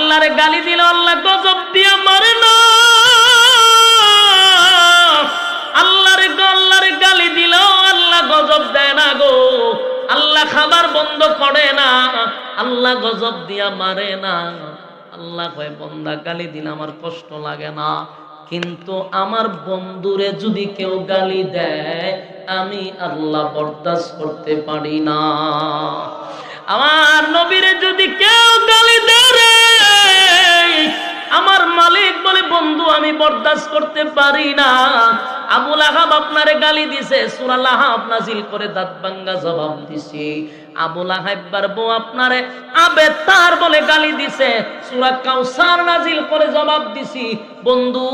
আল্লাহরে গালি দিল, আল্লাহ গজব দিয়া মারে না। আল্লাহরে গালি দিল, আল্লাহ গজব দেয় না গো। আল্লাহ খাবার বন্ধ করে না, আল্লাহ গজব দিয়া মারে না। আল্লাহ কয় বান্দা গালি দিলে আমার কষ্ট লাগে না, কিন্তু আমার বন্ধুরে যদি কেউ গালি দেয় আমি আল্লাহ বরদাস্ত করতে পারি না। আমার নবীরে যদি কেউ গালি দেয় রে, আমার মালিক বলে বন্ধু আমি বরদাস্ত করতে পারি না। আবু লাহাব আপনারে গালি দিছে, সূরা লাহাব নাজিল করে দাঁত ভাঙ্গা জবাব দিছি। আবু লাহাবের বউ আপনারে আবেতার বলে গালি দিছে, সূরা কাউসার নাজিল করে জবাব দিছি। বন্ধু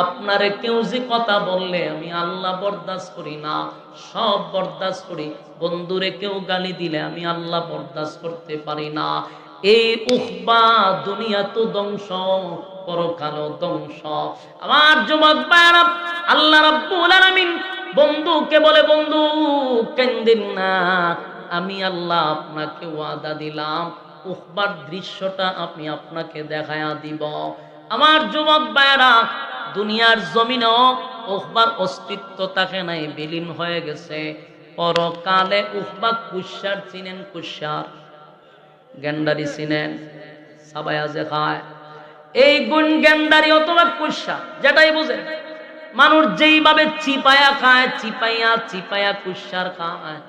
আপনারে কেউ যে কথা বললে আমি আল্লাহ বরদাস্ত করি না, সব বরদাস্ত করি। বন্ধুরে কেউ গালি দিলে আমি আল্লাহ বরদাস্ত করতে পারি না। এই উখবা দুনিয়া তো ধ্বংস, পরকালও ধ্বংস। আমার যুবক ভাইরা, আল্লাহ রাব্বুল আলামিন বন্ধুকে বলে বন্ধু কান্দিন না, আমি আল্লাহ আপনাকে ওয়াদা দিলাম উখবার দৃশ্যটা আমি আপনাকে দেখায়া দিব। আমার যুবক ভাইরা, দুনিয়ার জমিনেও উখবার অস্তিত্ব থাকে নাই, বিলীন হয়ে গেছে। পরকালে উখবা কুশার চিনেন? কুশার গেন্ডারি চিনেন? সাবায়া যে খায় এই গুণ গেন্ডারি অথবা কুশা যেটাই বুঝে, মানুষ যেইভাবে চিপায়া খায়, চিপায়া কুশার খায়,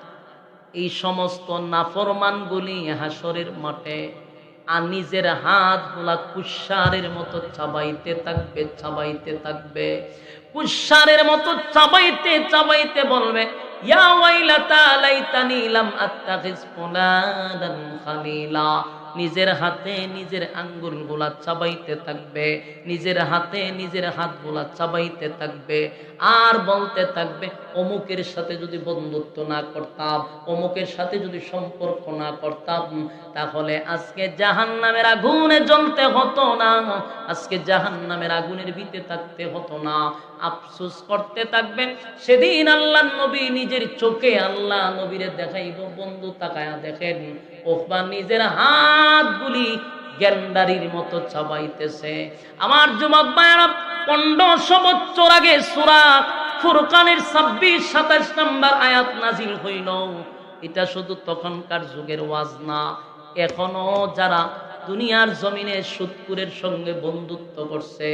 এই সমস্ত নাফরমানগুলি হাসরের মাঠে আর নিজের হাত গুলা কুশারের মতো চাবাইতে থাকবে। কুশারের মতো চাবাইতে বলবে, ইয়া ওয়াইলাতা লাইতানি লাম আত্তাখিজ ফুলানান খালিলা। নিজের হাতে নিজের আঙ্গুলগুলা চাবাইতে থাকবে, নিজের হাতে নিজের হাতগুলা চাবাইতে থাকবে, আর বলতে থাকবে অমুকের সাথে যদি বন্ধুত্ব না করতাম, অমুকের সাথে যদি সম্পর্ক না করতাম, তাহলে আজকে জাহান্নামের আগুনে জ্বলতে হতো না, আজকে জাহান্নামের আগুনের ভিতরে থাকতে হতো না। আফসোস করতে থাকবে। সেদিন আল্লাহ নবী নিজের চোখে আল্লাহ নবীরে দেখাইব, বন্ধু তাকায়া দেখেন ওখবা নিজের হাতগুলি গেন্ডারির মতো চাবাইতেছে। আমার যুবক ভাইরা, 1500 বছর আগে সূরা ফুরকানের 26-27 নম্বর আয়াত নাজিল হইল। এটা শুধু তখনকার যুগের ওয়াজ না, এখনো যারা দুনিয়ার জমিনে সুদকুরের সঙ্গে বন্ধুত্ব করছে,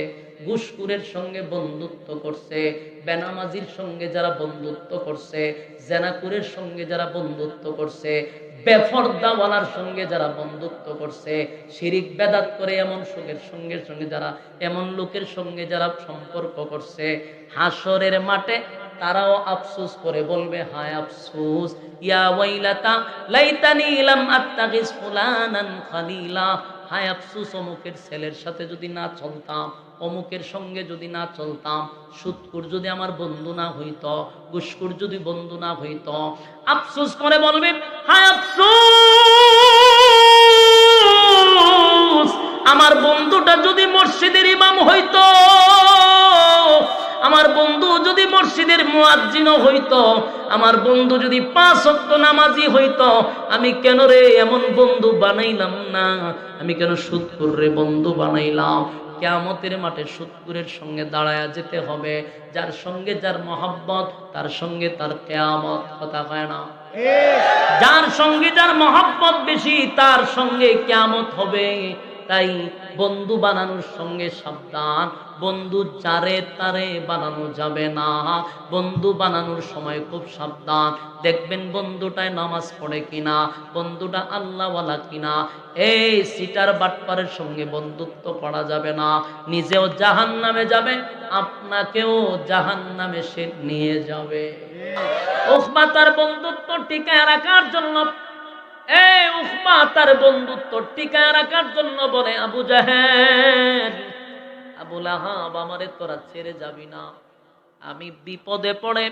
ঘুষখোরের সঙ্গে বন্ধুত্ব করছে, বেনামাজির সঙ্গে যারা বন্ধুত্ব করছে, জেনাকুরের সঙ্গে যারা বন্ধুত্ব করছে, বেফরদাওয়ালার সঙ্গে যারা বন্ধুত্ব করছে, শিরিক বেদাত করে এমন সঙ্গে যারা এমন লোকের সঙ্গে যারা সম্পর্ক করছে, হাসরের মাঠে তারাও আফসোস করে বলবে, হায় আফসোস, ইয়া ওয়াইলাতা লাইতানি লাম আত্তাখিজ ফুলানান খালিলা। হায় আফসোস, অমুকের ছেলের সাথে যদি না চলতাম, অমুকের সঙ্গে যদি না চলতাম, সুদকুর যদি আমার বন্ধু না হইতো, ঘুষখোর যদি বন্ধু না হইতো। আফসোস করে বলবে, হায় আফসোস, আমার বন্ধুটা যদি মসজিদের ইমাম হইতো, আমার বন্ধু যদি মসজিদের মুয়াজ্জিন হইতো, আমার বন্ধু যদি 5 ওয়াক্ত নামাজি হইতো, আমি কেন রে এমন বন্ধু বানাইলাম না, আমি কেন সুদখোররে বন্ধু বানাইলাম। কিয়ামতের মাঠে সুদখোরের সঙ্গে দাঁড়ায়া যেতে হবে। যার সঙ্গে যার মহব্বত, তার সঙ্গে তার কিয়ামত। কথা কয় না? যার সঙ্গে যার মহব্বত বেশি, তার সঙ্গে কিয়ামত হবে। তাই বন্ধু বানানোর সঙ্গে সাবধান। বন্ধু যারে তারে বানানো যাবে না। বন্ধু বানানোর সময় খুব সাবধান। দেখবেন বন্ধুটায় নামাজ পড়ে কিনা, বন্ধুটা আল্লাহওয়ালা কিনা। এই সিটার বাটপারের সঙ্গে বন্ধুত্ব করা যাবে না। নিজেও জাহান্নামে যাবে, আপনাকেও জাহান্নামে সে নিয়ে যাবে। উকবা তার বন্ধুত্ব টিকায় রাখার জন্য, উকবা তার বন্ধুত্ব টিকায় রাখার জন্য বলে, আবু জাহেল, আবু লাহাব, আমারে তোরা ছেড়ে যাবি না। আমি বিপদে পড়ে,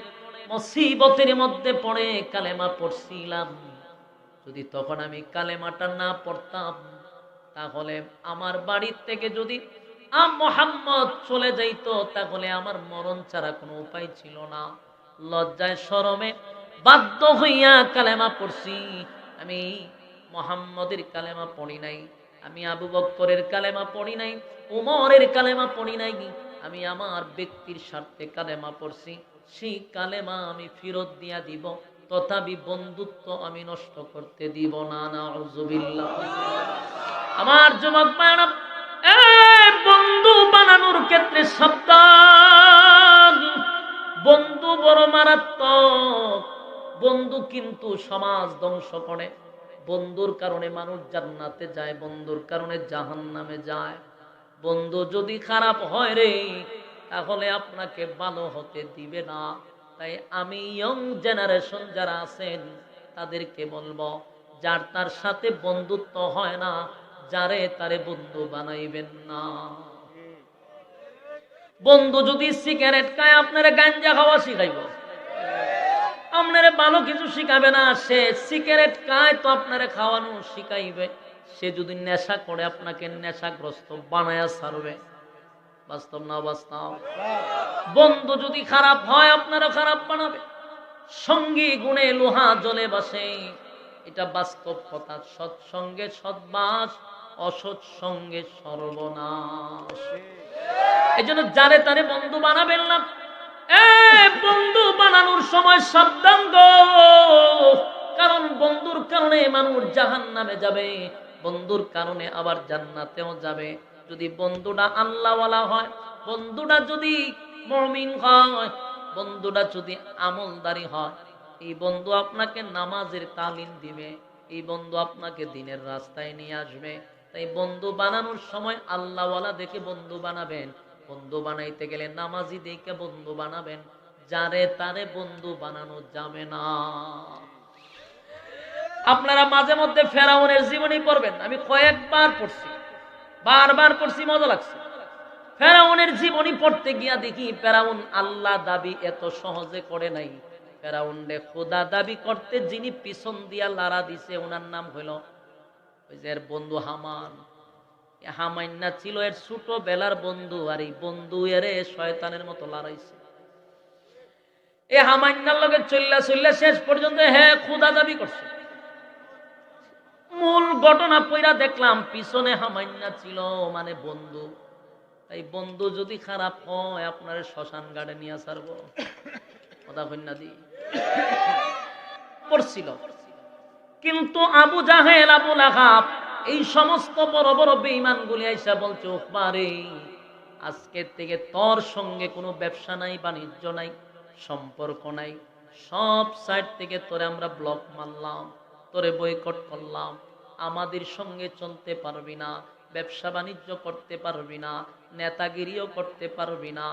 মুসিবতের মধ্যে পড়ে কালেমা পড়ছিলাম। যদি তখন আমি কালেমাটা না পড়তাম, তাহলে আমার বাড়ির থেকে যদি মুহাম্মদ চলে যাইতো, তাহলে আমার মরণ ছাড়া কোনো উপায় ছিল না। লজ্জায় শরমে বাধ্য হইয়া কালেমা পড়ছি। আমি মুহাম্মদের কালেমা পড়ি নাই। আমি আবু বকরের কালেমা পড়ি নাই, উমরের কালেমা পড়ি নাই, আমি আমার ব্যক্তির স্বার্থে কালেমা পড়ছি। সেই কালেমা আমি ফেরত দিয়া দিব, তথাপি বন্ধুত্ব আমি নষ্ট করতে দিব না। নাউজুবিল্লাহ। আমার যুবক ভাইরা, বন্ধু বানানোর ক্ষেত্রে সাবধান। বন্ধু বড় মারাত্মক। বন্ধু কিন্তু সমাজ ধ্বংস করে। বন্ধুর কারণে মানুষ জান্নাতে যায়, বন্ধুর কারণে জাহান্নামে যায়। বন্ধু যদি খারাপ হয় রে, তাহলে আপনাকে ভালো হতে দিবে না। তাই আমি ইয়ং জেনারেশন যারা আছেন তাদেরকে বলবো, যার তার সাথে বন্ধুত্ব হয় না, যারে তারে বন্ধু বানাইবেন না। বন্ধু যদি সিগারেট খায়, আপনারা গাঞ্জা খাওয়া শিখাইব, আপনারা ভালো কিছু শিখাবে না। সে সিগারেট খায় তো আপনারা খাওয়ানো শিখাইবে। সে যদি নেশা করে, আপনাকে নেশাগ্রস্ত বানায়া ছাড়বে। বাস্তব না বাস্তব? বন্ধু যদি খারাপ হয়, আপনারা খারাপ বানাবে। সঙ্গী গুণে লোহা জলে বাসে, এটা বাস্তব কথা। সৎসঙ্গে সদ্বাস, অসৎ সঙ্গে সর্বনাশ। এই জন্য যারে তারে বন্ধু বানাবেন না। বন্ধু বানানোর সময় সাবধান গো, কারণ বন্ধুর কারণে মানুষ জাহান্নামে যাবে, বন্ধুর কারণে আবার জান্নাতেও যাবে। যদি বন্ধুটা আল্লাহওয়ালা হয়, বন্ধুটা যদি মুমিন হয়, বন্ধুটা যদি আমলদারি হয়, এই বন্ধু আপনাকে নামাজের তালিম দিবে, এই বন্ধু আপনাকে দিনের রাস্তায় নিয়ে আসবে। তাই বন্ধু বানানোর সময় আল্লাহওয়ালা দেখে বন্ধু বানাবেন। বন্ধু বানাইতে গেলে নামাজি দেখে বন্ধু বানাবেন। যারে তারে বন্ধু বানানো যাবে না। আপনারা মাঝে মধ্যে ফেরাউনের জীবনী পড়বেন। আমি কয়েকবার পড়ছি, বারবার পড়ছি, মজা লাগছে। ফেরাউনের জীবনী পড়তে গিয়া দেখি, ফেরাউন আল্লাহ দাবি এত সহজে করে নাই। ফেরাউন রে খোদা দাবি করতে যিনি পিছন দিয়া লারা দিছে, ওনার নাম হইল ওই যে এর বন্ধু হামান। হামাইন্না ছিল এর ছোট বেলার বন্ধু, আর এই বন্ধু এরে শয়তানের মতো লড়াইছে। এ হামাইন্নার লগে চল্লা শেষ পর্যন্ত খোদা দাবি করছে। মূল ঘটনা পইরা দেখলাম পিছনে হামাইন্না ছিল মানে বন্ধু। তাই বন্ধু যদি খারাপ হয়, আপনার শ্মশান গাড়ে নিয়ে ছাড়ব। কথা কন্যা দি পড়ছিল। কিন্তু আবু জাহেল, আবু লাহাব, এই সমস্ত বড় বড় বেঈমান গুলি আইসা বলছে, উকবারে আজকের থেকে তোর সঙ্গে কোনো ব্যবসা নাই, বাণিজ্য নাই, সম্পর্ক নাই। সব সাইড থেকে তোরে আমরা ব্লক মারলাম, তোরে বয়কট করলাম। আমাদের সঙ্গে চলতে পারবি না, ব্যবসা বাণিজ্য করতে পারবি না, নেতাগিরিও করতে পারবি না,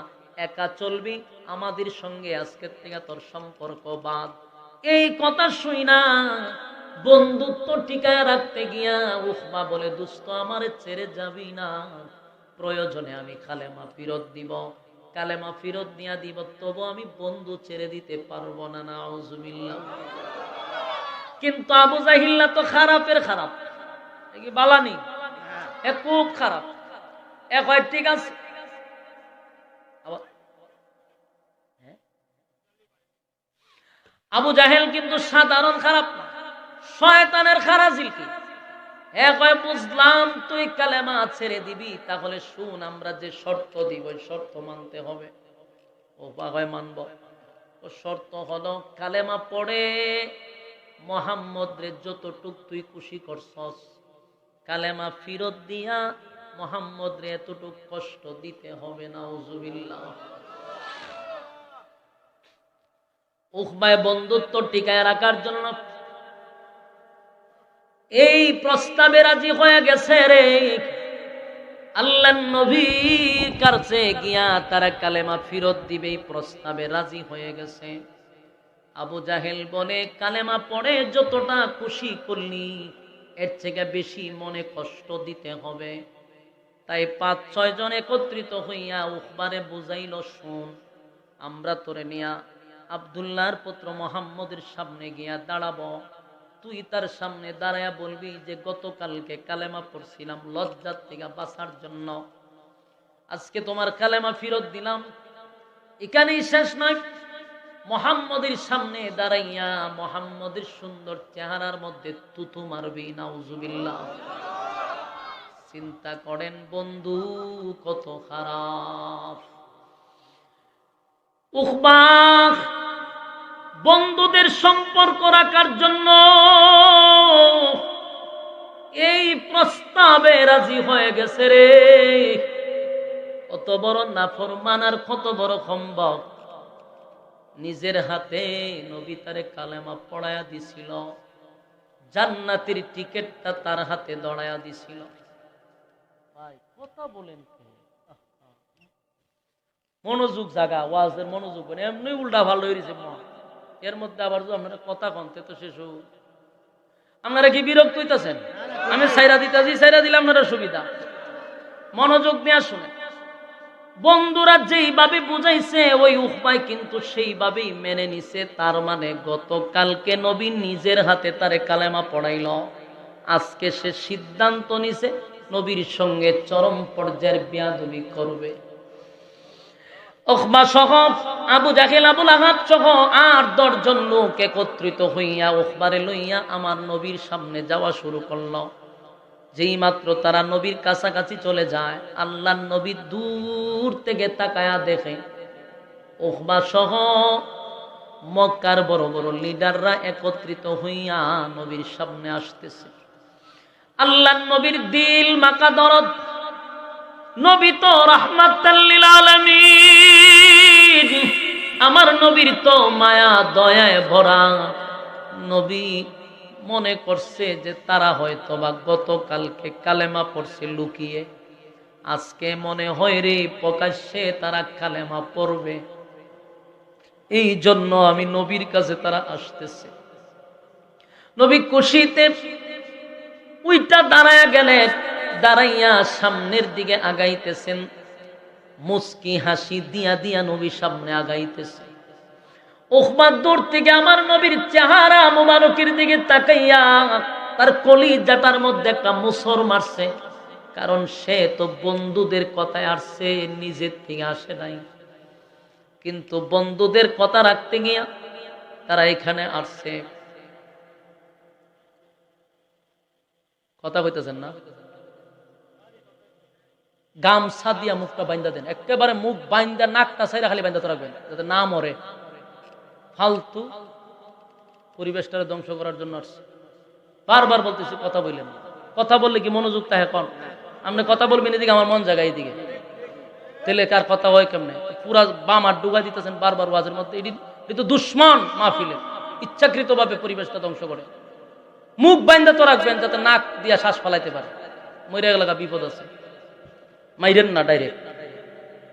একা চলবি, আমাদের সঙ্গে আজকের থেকে তোর সম্পর্ক বাদ। এই কথা শুই না বন্ধুত্ব টিকায় রাখতে গিয়া উকবা বলে, দোস্ত আমারে ছেড়ে যাবি না, প্রয়োজনে আমি কালেমা ফেরত দিব, কালেমা ফেরত দিয়া দিব, তবু আমি বন্ধু ছেড়ে দিতে পারবো না। নাউজুবিল্লাহ। কিন্তু আবু জাহিল্লা তো খারাপের খারাপ, কি বালানি, এ খুব খারাপ। এক হয় ঠিক আছে, আবু জাহেল কিন্তু সাধারণ খারাপ না, শয়তানের খারাজিল কি। বুঝলাম তুই কালেমা ছেড়ে দিবি, তাহলে শুন আমরা যে শর্ত দিব ওই শর্ত মানতে হবে। ও বাগায় মানব। ও শর্ত হলো, কালেমা পড়ে মোহাম্মদ রে যতটুক তুই খুশি করছস, কালেমা ফিরত দিয়া মোহাম্মদ রে এতটুক কষ্ট দিতে হবে না। নাউজুবিল্লাহ। উকবায় বন্ধুত্ব টিকায় রাখার জন্য এই প্রস্তাবে রাজি হয়ে গেছে রে। আল্লাহর নবীর কাছে গিয়া তারা কালেমা ফিরত দিবে, এই প্রস্তাবে রাজি হয়ে গেছে। আবু জাহেল বলে, কালেমা পড়ে যতটা খুশি করলি, এর থেকে বেশি মনে কষ্ট দিতে হবে। তাই ৫-৬ জন একত্রিত হইয়া উকবারে বুঝাইল, শোন, আমরা তোরে নিয়া আব্দুল্লাহর পুত্র মুহাম্মদের সামনে গিয়া দাঁড়াবো। তুই তার সামনে দাঁড়ায়া বলবি যে গতকালকে কালেমা পড়ছিলাম লজ্জার থেকে বাঁচার জন্য, আজকে তোমার কালেমা ফিরত দিলাম। এখানেই শেষ নয়, মুহাম্মদের সামনে দাঁড়াইয়া মুহাম্মদের সুন্দর চেহারার মধ্যে তুতু মারবি। নাউজুবিল্লাহ। চিন্তা করেন বন্ধু কত খারাপ। উকবা বন্ধুদের সম্পর্ক রাখার জন্য এই প্রস্তাবে রাজি হয়ে গেছে রে। কত বড় নাফরমান আর কত বড় খম্বক, নিজের হাতে নবী তারে কালেমা পড়ায়া দিছিল, জান্নাতের টিকেটটা তার হাতে দড়ায়া দিছিল। ভাই কথা বলেন, মনোযোগ জাগা, ওয়াজের মনোযোগ এমনি উল্টা ভালো হয়েছে। এর মধ্যে আবার যদি আপনারা কথা কনতে তো শেষ, আপনারা কি বিরক্ত হইতেছেন? আমি সাইরা দিতেছি, সাইরা দিলে আপনারা সুবিধা। মনোযোগ দিয়ে শুনে, বন্ধুরা যেইভাবে বুঝাইছে ওই উকবাই কিন্তু সেইভাবেই মেনে নিছে। তার মানে গতকালকে নবী নিজের হাতে তারে কালেমা পড়াইল, আজকে সে সিদ্ধান্ত নিছে নবীর সঙ্গে চরম পর্যায়ের বেয়াদবি করবে। উকবা সহ আবু জাহেল, আবু লাহাব সহ ৮-১০ জন লোক একত্রিত হইয়া উকবারে লইয়া আমার নবীর সামনে যাওয়া শুরু করল। যেই মাত্র তারা নবীর কাছাকাছি চলে যায়, আল্লাহর নবী দূর থেকে তাকায়া দেখে উকবা সহ মক্কার বড় বড় লিডাররা একত্রিত হইয়া নবীর সামনে আসতেছে। আল্লাহর নবীর দিল মাকা দরদ, নবী তো রাহমাতাল লিল আলামিন, আমার নবীর তো মায়া দয়ায় ভরা। নবী মনে করছে যে তারা হয়তো বা গতকালকে কালেমা পড়ছে লুকিয়ে, আজকে মনে হয় রে প্রকাশ্যে তারা কালেমা পড়বে, এই জন্য আমি নবীর কাছে তারা আসতেছে। নবী খুশিতে উইটা দাঁড়ায়া গেলেন, দাঁড়াইয়া সামনের দিকে আগাইতেছেন, মুস্কি হাসি দিয়া দিয়া নবী সামনে আগাইতেছে। উকবা দূর থেকে আমার নবীর চেহারা মুবারকের দিকে তাকাইয়া তার কলিজাটার মধ্যে একটা মুসর মারছে, কারণ সে তো বন্ধুদের কথায় আসছে, নিজের থেকে আসে নাই। কিন্তু বন্ধুদের কথা রাখতে গিয়া তারা এখানে আসছে। কথা কইতেছেন না? গামছা দিয়া মুখটা বাইন্দা দেন, একেবারে মুখ বাইন্দা, নাকটা সাইরা খালি বাইন্দা রাখবেন যাতে না মরে। ফালতু পরিবেশটা ধ্বংস করার জন্য আসছে। বারবার বলতেছি কথা বললেন, কথা বললে কি মনোযোগ থাকে? কন আপনি কথা বলবেন এদিকে, আমার মন জায়গায় এদিকে, তেলে কার কথা হয় কেমনে? পুরা বাম আর ডুবা দিতেছেন বারবার ওয়াজের মধ্যে। এটি তো দুশ্মন মাহফিলে, ইচ্ছাকৃত ভাবে পরিবেশটা ধ্বংস করে। মুখ বাইন্দা তো রাখবেন যাতে নাক দিয়া শ্বাস ফেলাইতে পারে, মরে গেলে বিপদ আছে। মাইরেন না ডাইরেক্ট,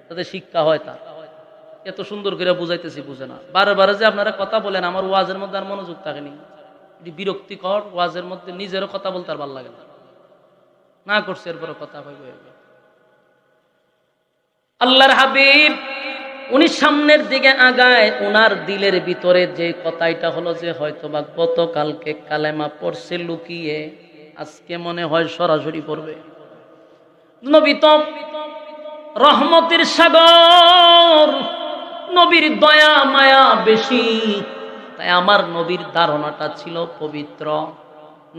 যাতে শিক্ষা হয়। তা এত সুন্দর করে বুঝাইতেছি, বুঝে না। বারে যে আপনারা কথা বলেন, আমার ওয়াজের মধ্যে আর মনোযোগ থাকেনি, এটি বিরক্তিকর। ওয়াজের মধ্যে নিজেরও কথা বলতে আর ভালো লাগে না করছে, এরপরে কথা কইবে। আল্লাহর হাবিব উনি সামনের দিকে আগায়, উনার দিলের ভিতরে যে কথাটা হলো যে হয়তোবা গতকালকে কালেমা পড়ছে লুকিয়ে, আজকে মনে হয় সরাসরি পড়বে। নবী তো রহমতের সাগর, নবীর দয়া মায়া বেশি, তাই আমার নবীর ধারণাটা ছিল পবিত্র।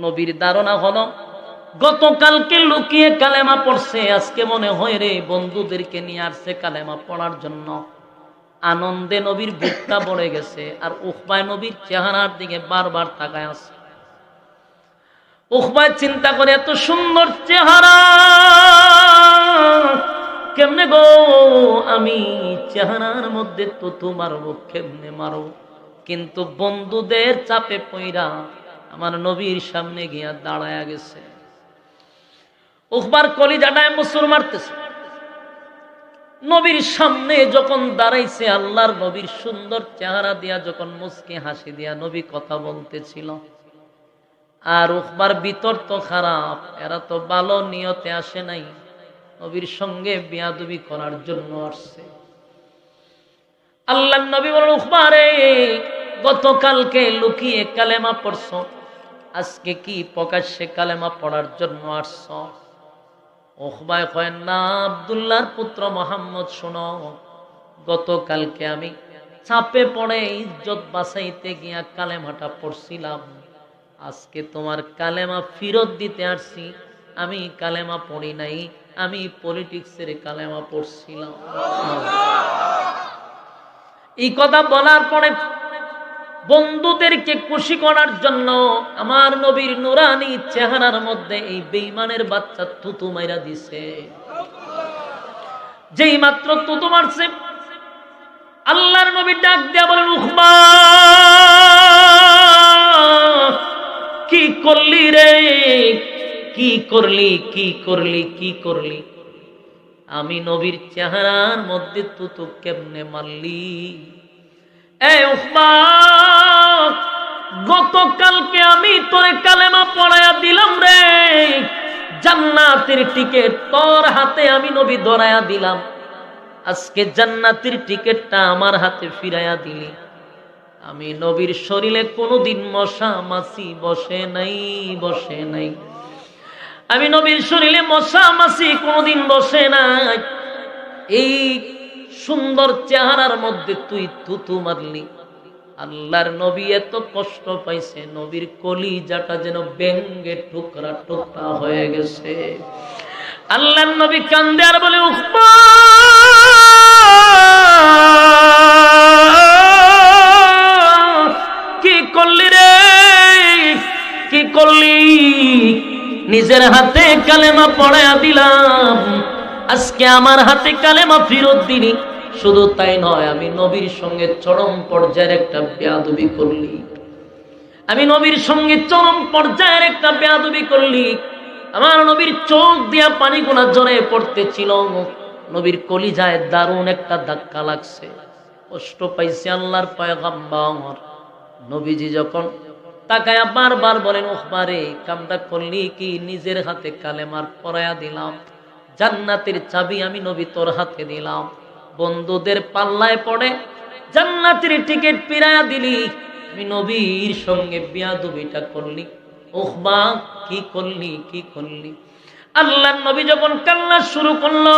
নবীর ধারণা হলো গতকালকে লুকিয়ে কালেমা পড়ছে, আজকে মনে হয় রে বন্ধুদেরকে নিয়ে আসছে কালেমা পড়ার জন্য। আনন্দে নবীর বুকটা পড়ে গেছে, আর উকবায় নবীর চেহারার দিকে বারবার তাকায় আছে। উকবায় চিন্তা করে, এত সুন্দর চেহারা, কেমনে গো আমি চেহারার মধ্যে তুতু মারবো, কেমনে মারো? কিন্তু বন্ধুদের চাপে পইরা আমার নবীর সামনে গিয়া দাঁড়ায়া গেছে। উকবার কলিজাটায় মুসুর মারতেছে। নবীর সামনে যখন দাঁড়াইছে, আল্লাহর নবীর সুন্দর চেহারা দিয়া যখন মুস্কি হাসি দিয়া নবী কথা বলতেছিল, আর উকবার ভিতর তো খারাপ, এরা তো ভালো নিয়তে আসে নাই, নবীর সঙ্গে বেয়াদবি করার জন্য আসছে। আল্লাহর নবী বলেন, উকবা রে, গতকালকে লুকিয়ে কালেমা পড়ছ, আজকে কি প্রকাশ্যে কালেমা পড়ার জন্য আসছ? উকবায় কয়, না আব্দুল্লাহর পুত্র মুহাম্মদ, শোনো, গতকালকে আমি চাপে পড়ে ইজ্জত বাঁচাইতে গিয়া কালেমাটা পড়ছিলাম, আজকে তোমার কালেমা ফিরত দিতে আসছি, আমি কালেমা পড়ি নাই, আমি পলিটিক্সের কালেমা পড়ছিলাম। এই কথা বলার পরে বন্ধুদেরকে খুশি করার জন্য আমার নবীর নুরানি চেহারার মধ্যে এই বেঈমানের বাচ্চা থুতু মাইরা দিছে। যেই মাত্র থুতু মারছে, আল্লাহর নবী ডাক দিয়া বলেন, উখবা কি করলি রে, কি করলি, কি করলি, কি করলি? আমি নবীর চেহারার মধ্যে থুতু কেমনে মারলি? এই উখবা, গতকালকে আমি তোরে কালেমা পড়ায়া দিলাম রে, জান্নাতের টিকিট তোর হাতে আমি নবী ধরায়া দিলাম, আজকে জান্নাতের টিকিটটা আমার হাতে ফিরাইয়া দিলি। আমি নবীর শরীরে কোনোদিন মশা মাছি বসে নাই, বসে নাই। আমি নবীর শরীরে মশা মাছি কোনোদিন বসে নাই। এই সুন্দর চেহারার মধ্যে তুই থুতু মারলি। আল্লাহর নবী এত কষ্ট পাইছে, নবীর কলিজাটা যেন ব্যঙ্গে টুকরা টুকরা হয়ে গেছে। আল্লাহর নবী কান্দে আর বলে, উখবা কি করলি রে, কি করলি? নিজের হাতে কালেমা পড়ায়া দিলাম, আজকে আমার হাতে কালেমা ফেরত দিলি। শুধু তাই নয়, আমি নবীর সঙ্গে চরম পর্যায়ের একটা বেয়াদবি করলি। আমি নবীর সঙ্গে চরম পর্যায়ের একটা বেয়াদবি করলি। আমার নবীর চোখ দিয়া পানিগুলা জড়ে পড়তেছিল। নবীর কলিজায় দারুণ একটা ধাক্কা লাগছে, কষ্ট পাইছে আল্লাহর পয়গম্বর। নবীজি যখন তাকায়া বারবার বলেন, উখবারে কামটা করলি কি? নিজের হাতে কালেমার পরায়া দিলাম, জান্নাতের চাবি আমি নবী তোর হাতে দিলাম, বন্ধুদের পাল্লায় পড়ে জান্নাতের টিকিট ফিরাইয়া দিলি, আমি নবীর সঙ্গে বেয়াদবিটা করলি। উখবা কি করলি, কি করলি? আল্লাহর নবী যখন কান্না শুরু করলো,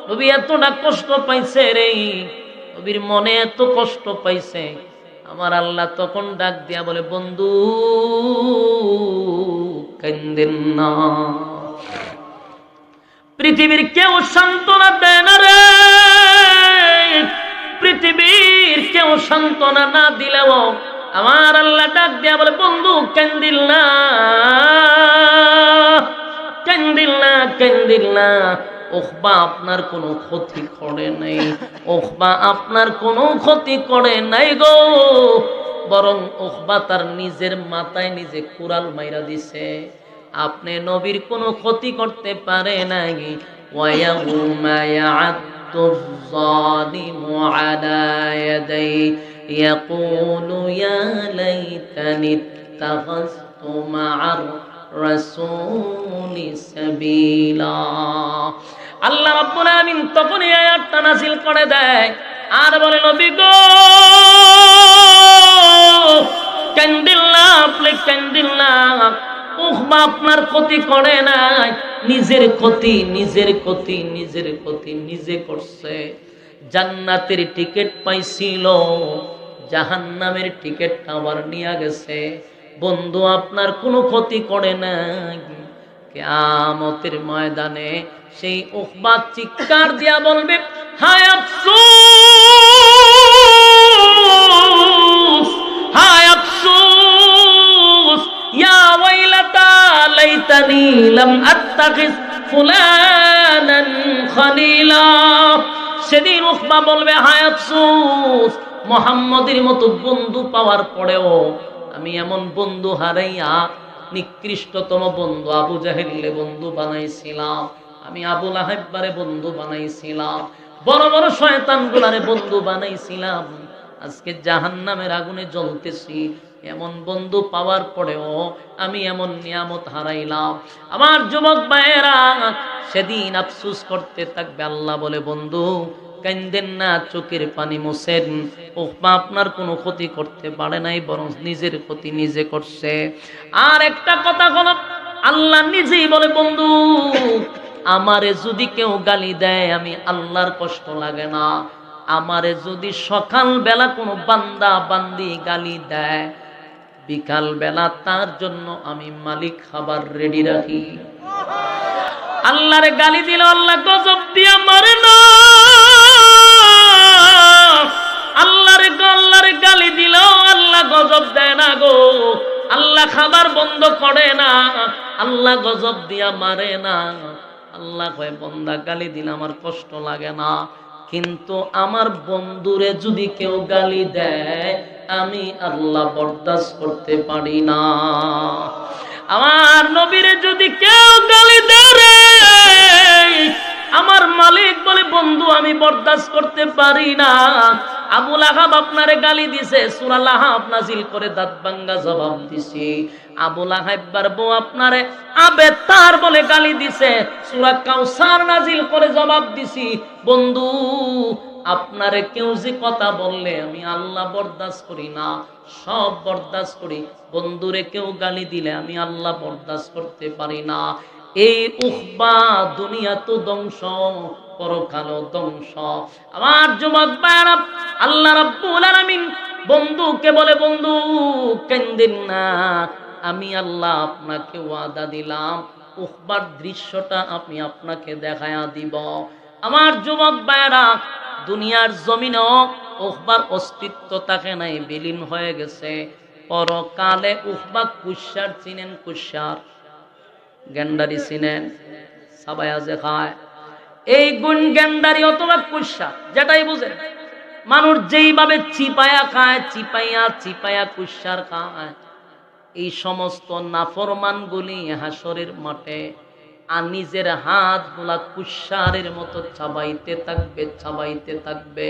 নবী এতটা কষ্ট পাইছে রে, নবীর মনে এত কষ্ট পাইছে, আমার আল্লাহ তখন ডাক দিয়া বলে, বন্ধু কান্দেন না। পৃথিবীর কেউ সান্ত্বনা দেয় না রে, পৃথিবীর কেউ সান্ত্বনা না দিলেও আমার আল্লাহ ডাক দিয়া বলে, বন্ধু কান্দিল না, কান্দিল না, কান্দিল না। উখবা আপনার কোনো ক্ষতি করে নাই, উখবা আপনার কোনো ক্ষতি করে নাই গো, বরং উখবা তার নিজের মাথায় নিজে কুড়াল মাইরা দিছে। আপনি নবীর কোনো ক্ষতি করতে পারে নাই। ওয়ায়াউমা ইয়া'আদ্দুয যালিমু আলা ইয়াদাইহি ইয়াকুলু ইয়া লাইতানি ইত্তাখাযতু মা'আর রাসূলি সাবিলা। আল্লাহ রাব্বুল আমিন তখন এই আয়াতটা নাযিল করে দেয় আর বলে, নবী গো কান্দিল না, আপনি কান্দিল না, উখবা আপনার ক্ষতি করে নাই, নিজের ক্ষতি, নিজের ক্ষতি, নিজের ক্ষতি নিজে করছে। জান্নাতের টিকিট পাইছিল, জাহান্নামের টিকিট আবার নিয়ে গেছে। বন্ধু আপনার কোনো ক্ষতি করে নাই। কিয়ামতের ময়দানে সেই উখবা চিৎকার দিয়া বলবে, হায় আফসোস, হায় আফসোস, ইয়া ওয়াইলাতা লাইতানি লাম আত্তাখিজ ফুলানান খলিলা। সেদিন উখবা বলবে, হায় আফসোস, মুহাম্মদের মতো বন্ধু পাওয়ার পরেও আমি এমন বন্ধু হারাইয়া নিকৃষ্টতম বন্ধু আবু জাহেলকে বন্ধু বানাইছিলাম, আমি আবু লাহাবরে বন্ধু বানাইছিলাম, বড় বড় শয়তানগুলারে বন্ধু বানাইছিলাম, আজকে জাহান্নামের আগুনে জ্বলতেছি। এমন বন্ধু পাওয়ার পরেও আমি এমন নিয়ামত হারাইলাম। আমার যুবক ভাইয়েরা সেদিন আফসোস করতে থাকবে। আল্লাহ বলে, বন্ধু কান্দেন না, চোখের পানি মোছেন। উখবা আপনার কোনো ক্ষতি করতে পারে নাই, বরং নিজের ক্ষতি নিজে করছে। আর একটা কথা হলো, আল্লাহ নিজেই বলে, বন্ধু আমারে যদি কেউ গালি দেয় আমি আল্লাহর কষ্ট লাগে না। আমারে যদি সকাল বেলা কোনো বান্দা বান্দি গালি দেয়, বিকাল বেলা তার জন্য আমি মালিক খাবার রেডি রাখি। আল্লাহরে গালি দিল, আল্লাহ গজব দিয়া মারে না। আল্লাহরে গালি দিল, আল্লাহ গজব দেয় না গো। আল্লাহ খাবার বন্ধ করে না, আল্লাহ গজব দিয়া মারে না। আল্লাহ কয় বান্দা গালি দিলে আমার কষ্ট লাগে না, কিন্তু আমার বন্ধুরে যদি কেউ গালি দেয় আমি আল্লাহ বরদাস্ত করতে পারি না। আমার নবীরে যদি কেউ গালি দেয় আমার মালিক বলে বন্ধু আমি বরদাস্ত করতে পারি না। আবুল আহাব আপনারে গালি দিছে, সূরা লাহাব নাজিল করে দাঁত ভাঙ্গা জবাব দিছি। আবুল আহাবের বউ আপনারে আবেতার বলে গালি দিছে, সূরা কাউসার নাজিল করে জবাব দিছি। বন্ধু আপনারে কেউ যে কথা বললে আমি আল্লাহ বরদাস্ত করি না, সব বরদাস্ত করি। বন্ধুরে কেউ গালি দিলে আমি আল্লাহ বরদাস্ত করতে পারি না। এই উখবা দুনিয়া তো ধ্বংস, পরকালও ধ্বংস। আমার যুবক ভাইরা, আল্লাহ রাব্বুল আলামিন বন্ধুকে বলে বন্ধু কান্দেন না, আমি আল্লাহ আপনাকে ওয়াদা দিলাম উখবার দৃশ্যটা আমি আপনাকে দেখায়া দিব। আমার যুবক ভাইরা, দুনিয়ার জমিনেও উখবার অস্তিত্ব থাকে নাই, বিলীন হয়ে গেছে। পরকালে উখবা কুশার চিনেন? কুশার গেন্ডারি চিনেন? সাবায়া যে খায় এই গুণ গেন্ডারি অথবা কুশা যেটাই বুঝেন, মানুষ যেইভাবে চিপায়া খায়, চিপায়া কুশার খায়, এই সমস্ত নাফরমান গুলি হাসরের মাঠে আর নিজের হাত গুলা কুশারের মতো চাবাইতে থাকবে,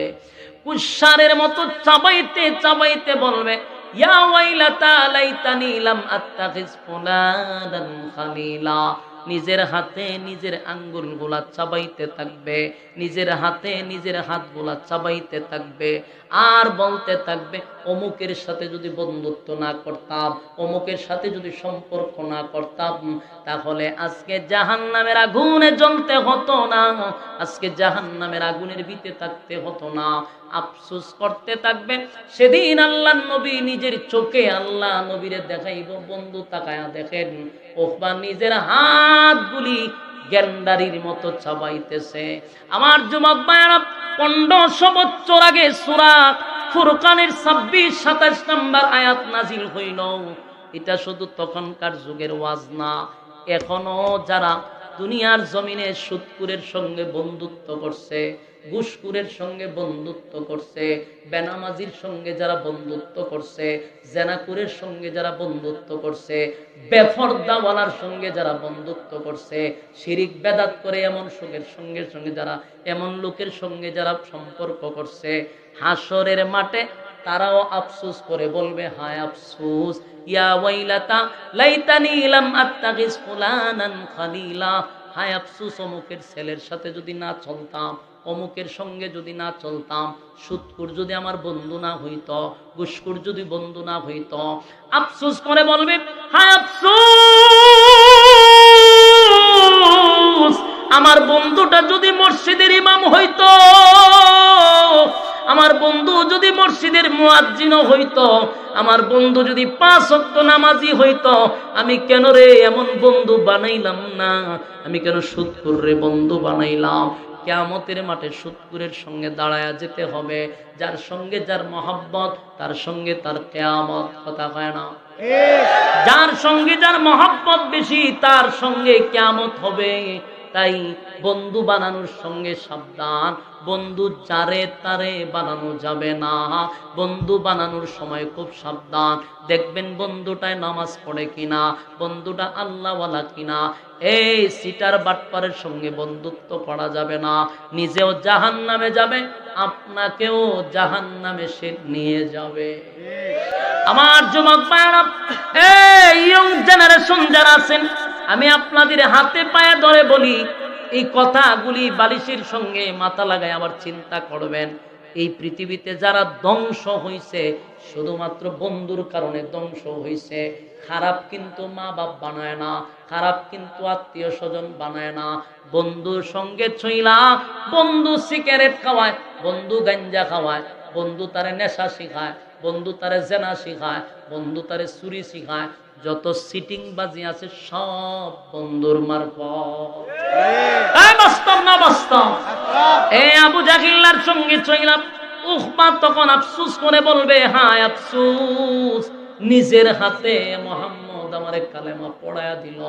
কুশারের মতো চাবাইতে বলবে ইয়া ওয়াইলাতা লাইতানি লাম আত্তাখিজ ফুলানান খালিলা। নিজের হাতে নিজের আঙ্গুলগুলা চাবাইতে থাকবে, নিজের হাতে নিজের হাতগুলা চাবাইতে থাকবে আর বলতে থাকবে অমুকের সাথে যদি বন্ধুত্ব না করতাম, অমুকের সাথে যদি সম্পর্ক না করতাম, তাহলে আজকে জাহান্নামের আগুনে জ্বলতে হতো না, আজকে জাহান্নামের আগুনের ভিতরে থাকতে হতো না। আফসোস করতে থাকবে। সেদিন আল্লাহ নবী নিজের চোখে আল্লাহ নবীরে দেখাইব, বন্ধু তাকায়া দেখেন ওহবা নিজের হাতগুলি গেন্ডারির মতো চাবাইতেছে। আমার যুবক ভাইরা, 1500 বছর আগে সূরা ফুরকানের 26-27 নম্বর আয়াত নাজিল হইল। এটা শুধু তখনকার যুগের ওয়াজ না, এখনো যারা দুনিয়ার জমিনে সুদকুরের সঙ্গে বন্ধুত্ব করছে, ঘুষখোরের সঙ্গে বন্ধুত্ব করছে, বেনামাজির সঙ্গে যারা বন্ধুত্ব করছে, জেনাকুরের সঙ্গে যারা বন্ধুত্ব করছে, বেফরদাওয়ালার সঙ্গে যারা বন্ধুত্ব করছে, শিরিক বেদাত করে এমন লোকের সঙ্গে যারা সম্পর্ক করছে, হাসরের মাঠে তারাও আফসোস করে বলবে হায় আফসোস, ইয়া ওয়াইলাতা লাইতানি লাম আত্তাখিজ ফুলানান খালিলা। হায় আফসোস, অমুকের ছেলের সাথে যদি না চলতাম, অমুকের সঙ্গে যদি না চলতাম, সুদকুর যদি আমার বন্ধু না হইতো, ঘুষখোর যদি বন্ধু না হইতো। আফসোস করে বলবে হায় আফসোস, আমার বন্ধুটা যদি মসজিদের ইমাম হইতো, আমার বন্ধু যদি মসজিদের মুয়াজ্জিন হইতো, আমার বন্ধু যদি 5 ওয়াক্ত নামাজি হইতো, আমি কেন রে এমন বন্ধু বানাইলাম না, আমি কেন সুদকুর রে বন্ধু বানাইলাম। কিয়ামতের মাঠে সুদকুরের সঙ্গে দাঁড়ায়া যেতে হবে, যার সঙ্গে যার মহব্বত তার সঙ্গে তার কিয়ামত। কথা কয় না? যার সঙ্গে যার মহব্বত বেশি তার সঙ্গে কিয়ামত হবে। তাই বন্ধু বানানোর সঙ্গে সাবধান, বন্ধু যারে তারে বানানো যাবে না। বন্ধু বানানোর সময় খুব সাবধান, দেখবেন বন্ধুটায় নামাজ পড়ে কিনা, বন্ধুটা আল্লাহওয়ালা কিনা। এই সিটার বাটপারের সঙ্গে বন্ধুত্ব করা যাবে না, নিজেও জাহান্নামে যাবে, আপনাকেও জাহান্নামে সে নিয়ে যাবে। আমার যুবক ভাইরা, এই ইয়ং জেনারেশন যারা আছেন, আমি আপনাদের হাতে পায়ে ধরে বলি, এই কথাগুলি বালিশের সঙ্গে মাথা লাগায় আবার চিন্তা করবেন। এই পৃথিবীতে যারা ধ্বংস হইছে শুধুমাত্র বন্ধুর কারণে ধ্বংস হইছে। খারাপ কিন্তু মা বাপ বানায় না, খারাপ কিন্তু আত্মীয় স্বজন বানায় না। বন্ধুর সঙ্গে ছইলা, বন্ধু সিগারেট খাওয়ায়, বন্ধু গাঞ্জা খাওয়ায়, বন্ধু তারে নেশা শিখায়, বন্ধু তারে জেনা শিখায়, বন্ধু তারে চুরি শিখায়, যত সিটিং বাজি আছে সব বন্ধুর মারফত। বাস্তব না বাস্তব? এই আবু জাহিল্লার সঙ্গে চইলাম। উকবা তখন আফসোস করে বলবে, হ্যাঁ আফসোস, নিজের হাতে মুহাম্মদ আমারে কালেমা পড়ায়া দিল।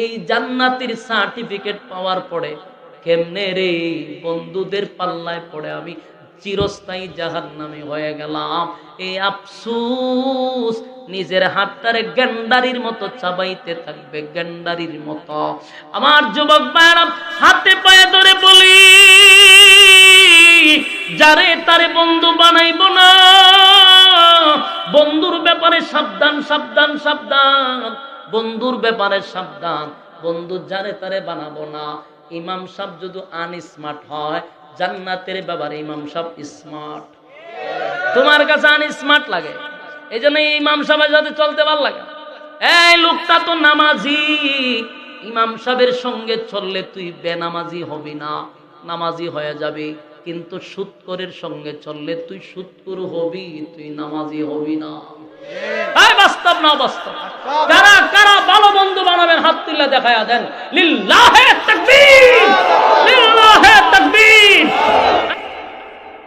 এই জান্নাতের সার্টিফিকেট পাওয়ার পরে কেমনে রে বন্ধুদের পাল্লায় পড়ে আমি চিরস্থায়ী জাহান্নামী হয়ে গেলাম। এই আফসোস নিজের হাতটারে গেন্ডারির মতো চাবাইতে থাকবে, গেন্ডারির মতো। আমার যুবক ভাইরা, হাতে পায়ে ধরে বলি, যারে তারে বন্ধু বানাইব না। বন্ধুর ব্যাপারে সাবধান, সাবধান, সাবধান। বন্ধুর ব্যাপারে সাবধান। বন্ধু যারে তারে বানাবো না। ইমাম সাহেব যদি আনস্মার্ট হয়, জান্নাতের ব্যাপারে ইমাম সাহেব স্মার্ট। তোমার কাছে আনস্মার্ট লাগে, এই জন্য ইমাম সাহেবের সাথে চলতে ভালো লাগে। এই লোকটা তো নামাজি, ইমাম সাহেবের সঙ্গে চললে তুই বেনামাজি হবি না, নামাজি হয়ে যাবি। কিন্তু সুদখোরের সঙ্গে চললে তুই সুদখোর হবি, তুই নামাজি হবি না। বাস্তব না বাস্তব? কারা কারা ভালো বন্ধু বানাবেন হাত তুলে দেখায়া দেন। লিল্লাহে তাকবীর, লিল্লাহে তাকবীর।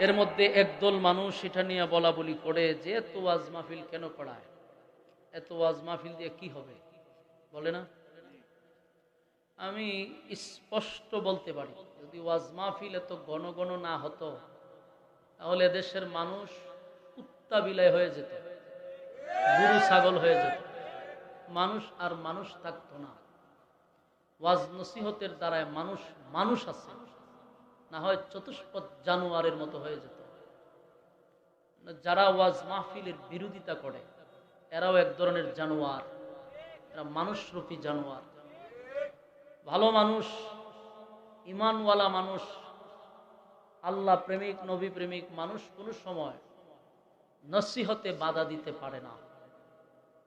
এর মধ্যে একদল মানুষ এটা নিয়ে বলা বলি করে যে এত ওয়াজ মাহফিল কেন করায়, এত ওয়াজ মাহফিল দিয়ে কি হবে, বলে না? আমি স্পষ্ট বলতে পারি, যদি ওয়াজ মাহফিল এত ঘন ঘন না হতো তাহলে দেশের মানুষ কুত্তা বিলাই হয়ে যেত, গরু ছাগল হয়ে যেত, মানুষ আর মানুষ থাকতো না। ওয়াজ নসিহতের দ্বারায় মানুষ মানুষ আছে, না হয় চতুষ্পদ জানোয়ারের মতো হয়ে যেত। যারা ওয়াজ মাহফিলের বিরোধিতা করে এরাও এক ধরনের জানোয়ার, এরা মানুষরূপী জানোয়ার। ভালো মানুষ, ইমানওয়ালা মানুষ, আল্লাহ প্রেমিক, নবী প্রেমিক মানুষ কোন সময় নসিহতে বাধা দিতে পারে না।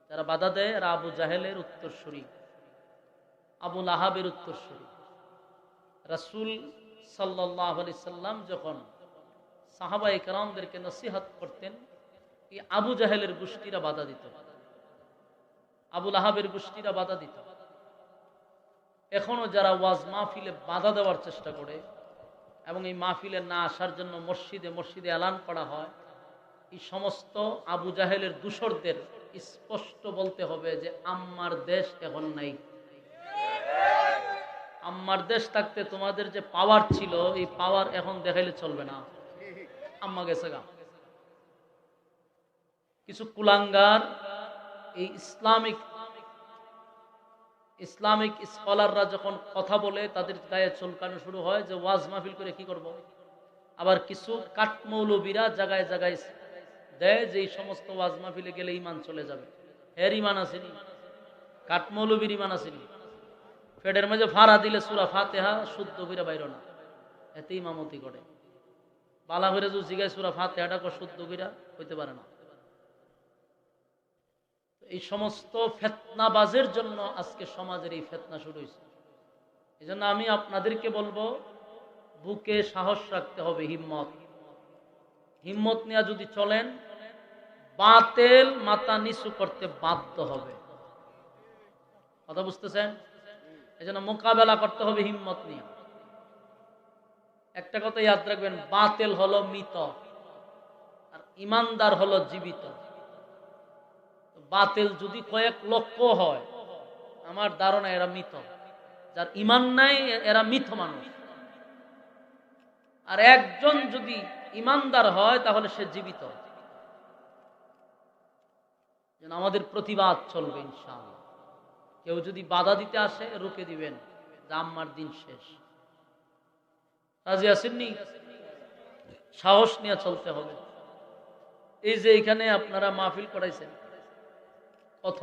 যারা বাধা দেয় এরা আবু জাহেলের উত্তরসূরি, আবু লাহাবের উত্তরসূরি। রাসূল সাল্লাল্লাহু আলাইহি সাল্লাম যখন সাহাবায়ে কেরামদেরকে নসিহত করতেন, এই আবু জাহেলের গোষ্ঠীরা বাধা দিত, আবু লাহাবের গোষ্ঠীরা বাধা দিত। এখনো যারা ওয়াজ মাহফিলে বাধা দেওয়ার চেষ্টা করে এবং এই মাহফিলে না আসার জন্য মসজিদে মসজিদে এলান করা হয়, এই সমস্ত আবু জাহেলের দূষরদের স্পষ্ট বলতে হবে যে আম্মার দেশ এখন নাই। আম্মার দেশ থাকতে তোমাদের যে পাওয়ার ছিল, এই পাওয়ার এখন দেখাইলে চলবে না। আম্মা গেছে গা। কিছু কুলাঙ্গার এই ইসলামিক স্কলাররা যখন কথা বলে তাদের গায়ে চুলকানো শুরু হয় যে ওয়াজ মাহফিল করে কি করব। আবার কিছু কাঠমৌলবীরা জায়গায় জায়গায় দেয় যে এই সমস্ত ওয়াজ মাহফিলে গেলে ইমান চলে যাবে। এর ইমান আসেনি, কাঠমৌলবীর ইমান আসেনি। ফেডের মাঝে ফাড়া দিলে সূরা ফাতিহা শুদ্ধ করে বাইর না, এতে ইমামতি করে। বালা করে যদি জিগায় সূরা ফাতিহাটা শুদ্ধ করে হইতে পারে না। এই সমস্ত ফিতনাবাজের জন্য আজকে সমাজের এই ফিতনা শুরু হয়েছে। এই জন্য আমি আপনাদেরকে বলবো, বুকে সাহস রাখতে হবে, হিম্মত নিয়ে যদি চলেন, বাতিল মাথা নিচু করতে বাধ্য হবে। কথা বুঝতেছেন? এই জন্য মোকাবেলা করতে হবে হিম্মত নিয়ে। একটা কথা ইয়াদ রাখবেন, বাতিল হলো মৃত আর ইমানদার হলো জীবিত। বাতিল যদি কয়েক লক্ষ হয়, আমার ধারণা এরা মৃত। যার ইমান নাই এরা মৃত মানুষ। আর একজন যদি ইমানদার হয় তাহলে সে জীবিত। যেন আমাদের প্রতিবাদ চলবে ইনশাআল্লাহ। কেউ যদি বাধা দিতে আসে রুখে দিবেন, যে আম্মার দিন শেষ। রাজি আসেননি? সাহস নিয়ে চলতে হবে। এই যে এখানে আপনারা মাহফিল করাইছেন, কত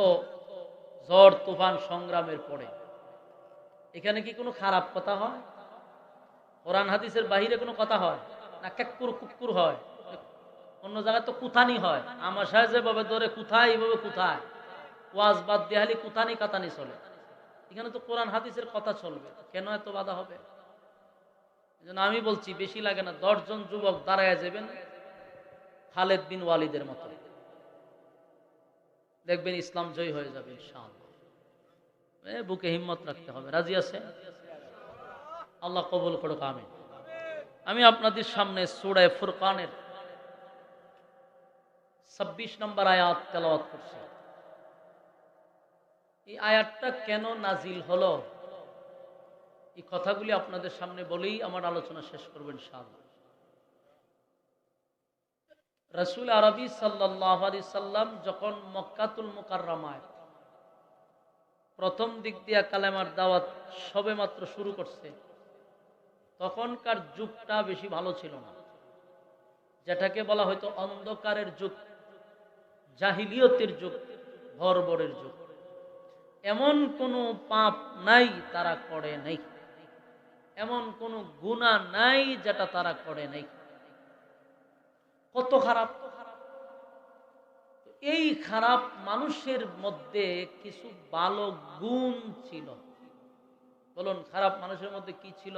ঝড় তুফান সংগ্রামের পরে, এখানে কি কোনো খারাপ কথা হয়? কোরআন হাদিসের বাহিরে কোনো কথা হয় না? কেক্কুর কুক্কুর হয়। অন্য জায়গায় তো কুথানি হয়। আমার সাহেব যেভাবে ধরে কুথায়, এইভাবে কুথায় ওয়াজ বাদ দিয়ে হালি কুথানি কাতানি চলে। এখানে তো কোরআন হাদিসের কথা চলবে, কেন এত বাধা হবে? এই জন্য আমি বলছি, বেশি লাগে না, 10 জন যুবক দাঁড়ায় যাবেন, খালেদ বিন ওয়ালিদের মতো। দেখবেন ইসলাম জয় হয়ে যাবে ইনশাআল্লাহ। বুকে হিম্মত রাখতে হবে। রাজি আছে? আল্লাহ কবুল করুক, আমিন। আমি আপনাদের সামনে সূরা ফুরকানের 26 নম্বর আয়াত তেলাওয়াত করছি। এই আয়াতটা কেন নাজিল হলো, এই কথাগুলি আপনাদের সামনে বলেই আমার আলোচনা শেষ করব ইনশাআল্লাহ। রাসূল আরবি সাল্লাল্লাহু আলাইহি সাল্লাম যখন মক্কাতুল মুকাররমায় প্রথম দিক দিয়া কালেমার দাওয়াত সবেমাত্র শুরু করছে, তখনকার যুগটা বেশি ভালো ছিল না, যেটাকে বলা হয়তো অন্ধকারের যুগ, জাহিলিয়তের যুগ, বর্বরের যুগ। এমন কোনো পাপ নাই তারা করে নাই, এমন কোনো গুনাহ নাই যেটা তারা করে নাই। কত খারাপ! এই খারাপ মানুষের মধ্যে কিছু ভালো গুণ ছিল। বলুন, খারাপ মানুষের মধ্যে কি ছিল?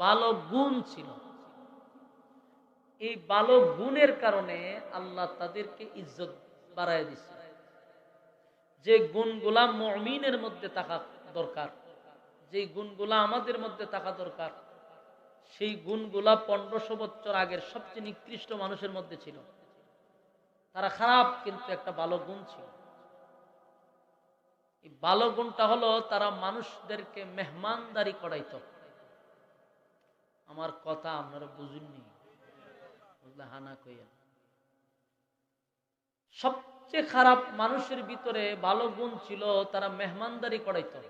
ভালো গুণ ছিল। এই ভালো গুণের কারণে আল্লাহ তাদেরকে ইজ্জত বাড়ায় দিছে। যে গুণগুলা মুমিনের মধ্যে থাকা দরকার, যে গুণগুলা আমাদের মধ্যে থাকা দরকার, সেই গুণগুলা 1500 বছর আগের সবচেয়ে নিকৃষ্ট মানুষের মধ্যে ছিল। তারা খারাপ, কিন্তু একটা ভালো গুণ ছিল। এই ভালো গুণটা হলো তারা মানুষদেরকে মেহমানদারি করাইতো। আমার কথা আপনারা বুঝুননি, বুঝলে হানা কইয়া। সবচেয়ে খারাপ মানুষের ভিতরে ভালো গুণ ছিল, তারা মেহমানদারি করাইতো,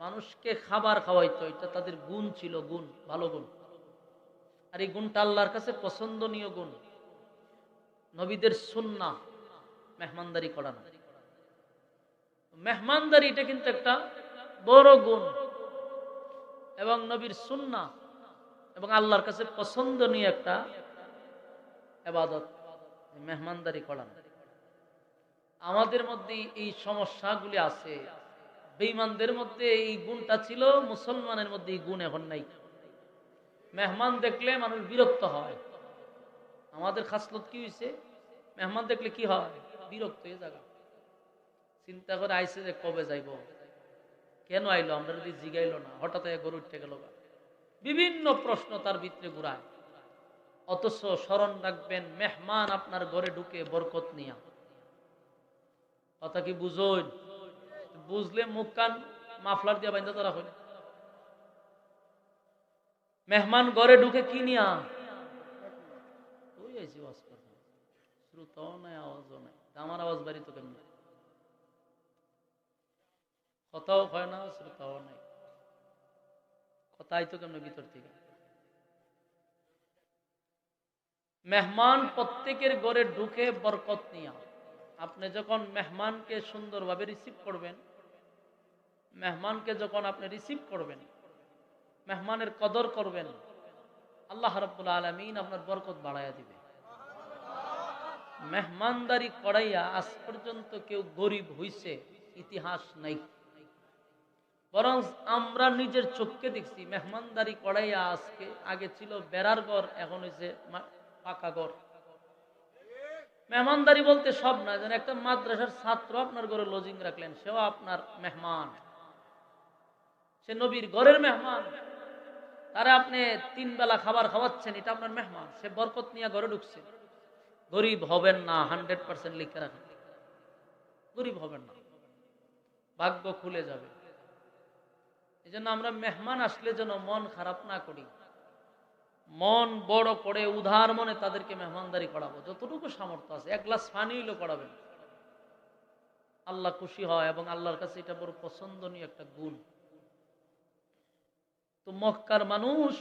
মানুষকে খাবার খাওয়াইতো। এটা তাদের গুণ ছিল, গুণ, ভালো গুণ। আর এই গুণটা আল্লাহর কাছে পছন্দনীয় গুণ। নবীদের সুন্নাহ মেহমানদারি করানো। মেহমানদারি এটা কিন্তু একটা বড় গুণ এবং নবীর সুন্নাহ এবং আল্লাহর কাছে পছন্দনীয় একটা ইবাদত, মেহমানদারি করানো। আমাদের মধ্যে এই সমস্যাগুলি আছে। বেঈমানদের মধ্যে এই গুণটা ছিল, মুসলমানের মধ্যে এই গুণ এখন নাই। মেহমান দেখলে মানুষ বিরক্ত হয়। আমাদের খাসলত কি হয়েছে? মেহমান দেখলে কি হয়? বিরক্ত হয়ে যাবে, চিন্তা করে আইসে যে কবে যাইব, কেন আইলো, আমরা যদি জিগাইলো না, হঠাৎ গরু উঠতে গেল। বিভিন্ন প্রশ্ন তার ভিতরে ঘুরায়। অথচ স্মরণ রাখবেন, মেহমান আপনার ঘরে ঢুকে বরকত নিয়া। কথা কি বুঝোই? বুঝলে মুখ কান মাফলার দিয়া বাইন্দা ধরা হইল। মেহমান ঘরে ঢুকে কি নিয়া? ওই আইছি ওয়াজ করতে, শ্রোতাও নাই, আওয়াজও নাই। আমার আওয়াজ বাড়ি তো কেমন? কথাও হয় না, শ্রোতাও নাই, কথাই তো কেমন ভিতর থেকে। মেহমান প্রত্যেকের ঘরে ঢুকে বরকত নিয়া। আপনি যখন মেহমানকে সুন্দরভাবে রিসিভ করবেন, মেহমানকে যখন আপনি রিসিভ করবেন, মেহমানের কদর করবেন, আল্লাহ রাব্বুল আলামিন আপনার বরকত বাড়াইয়া দিবে। মেহমানদারি করাইয়া আজ পর্যন্ত কেউ গরিব হইছে ইতিহাস নাই। বরং আমরা নিজের চোখকে দেখছি, মেহমানদারি করাইয়া আজকে, আগে ছিল বেড়ার ঘর, এখন হয়েছে পাকা ঘর। মেহমানদারি বলতে সব না, যেন একটা মাদ্রাসার ছাত্র আপনার ঘরে লজিং রাখলেন, সেও আপনার মেহমান, সে নবীর ঘরের মেহমান। তারা আপনি 3 বেলা খাবার খাওয়াচ্ছেন, এটা আপনার মেহমান, সে বরকত নিয়ে ঘরে ঢুকছে। গরিব হবেন না, 100% লিখে রাখেন, গরিব হবেন না, ভাগ্য খুলে যাবে। এই জন্য আমরা মেহমান আসলে যেন মন খারাপ না করি, মন বড় করে উদার মনে তাদেরকে মেহমানদারি করাবো। যতটুকু সামর্থ্য আছে, 1 গ্লাস পানি হইলেও করাবেন, আল্লাহ খুশি হয় এবং আল্লাহর কাছে এটা বড় পছন্দনীয় একটা গুণ। তো মক্কার মানুষ